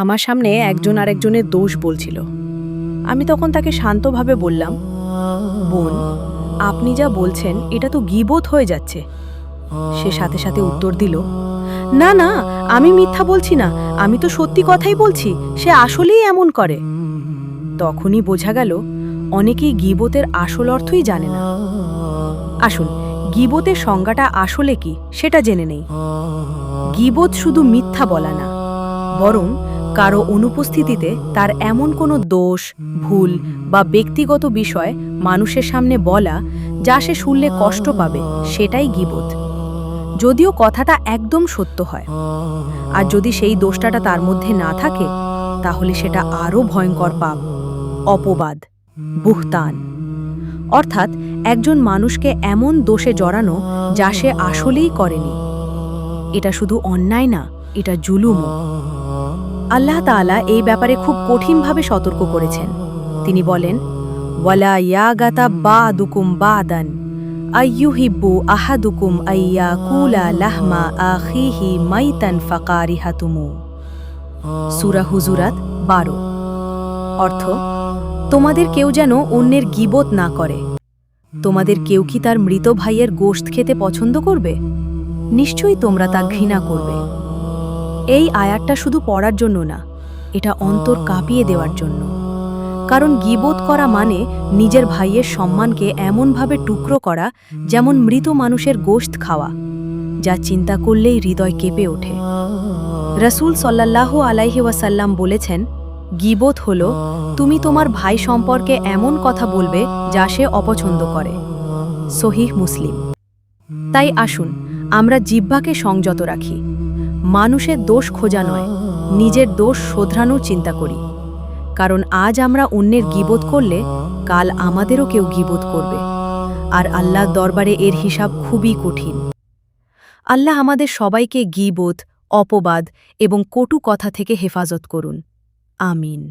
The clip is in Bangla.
আমার সামনে একজন আরেকজনের দোষ বলছিল। আমি তখন তাকে শান্তভাবে বললাম, বোন, আপনি যা বলছেন এটা তো গীবত হয়ে যাচ্ছে। সে সাথে সাথে উত্তর দিল, না না, আমি মিথ্যা বলছি না, আমি তো সত্যি কথাই বলছি, সে আসলেই এমন করে। তখনই বোঝা গেল অনেকেই গীবতের আসল অর্থই জানে না। আসুন, গীবতের সংজ্ঞাটা আসলে কি সেটা জেনে নেই। গীবত শুধু মিথ্যা বলা না, বরং কারো অনুপস্থিতিতে তার এমন কোনো দোষ, ভুল বা ব্যক্তিগত বিষয় মানুষের সামনে বলা যা সে শুনলে কষ্ট পাবে, সেটাই গীবত। যদিও কথাটা একদম সত্য হয়, আর যদি সেই দোষটা তার মধ্যে না থাকে, তাহলে সেটা আরও ভয়ঙ্কর পাপ, অপবাদ, বুহতান। অর্থাৎ একজন মানুষকে এমন দোষে জড়ানো যা সে আসলেই করেনি। এটা শুধু অন্যায় না, এটা জুলুমও। আল্লাহ তাআলা এই ব্যাপারে খুব কঠিনভাবে সতর্ক করেছেন। তিনি বলেন, ওয়ালা ইয়াগাতা বাদুকুম বাদান আইয়ুহিব্বু আহাদুকুম আইয়াকুলা লাহমা আখিহি মাইতান ফাকারিহাতুমু। সূরা হুজুরাত 12। অর্থ, তোমাদের কেউ যেন অন্যের গীবত না করে। তোমাদের কেউ কি তার মৃত ভাইয়ের গোশত খেতে পছন্দ করবে? নিশ্চয়ই তোমরা তা ঘৃণা করবে। এই আয়াতটা শুধু পড়ার জন্য না, এটা অন্তর কাঁপিয়ে দেওয়ার জন্য। কারণ গীবত করা মানে নিজের ভাইয়ের সম্মানকে এমনভাবে টুকরো করা যেমন মৃত মানুষের গোশত খাওয়া, যা চিন্তা করলেই হৃদয় কেঁপে ওঠে। রাসূল সাল্লাল্লাহু আলাইহি ওয়াসাল্লাম বলেছেন, গীবত হল তুমি তোমার ভাই সম্পর্কে এমন কথা বলবে যা সে অপছন্দ করে। সহিহ মুসলিম। তাই আসুন, আমরা জিহ্বাকে সংযত রাখি। মানুষের দোষ খোঁজা নয়, নিজের দোষ শোধরানোর চিন্তা করি। কারণ আজ আমরা অন্যের গীবত করলে কাল আমাদেরও কেউ গীবত করবে, আর আল্লাহর দরবারে এর হিসাব খুবই কঠিন। আল্লাহ আমাদের সবাইকে গীবত, অপবাদ এবং কটু কথা থেকে হেফাজত করুন। আমিন।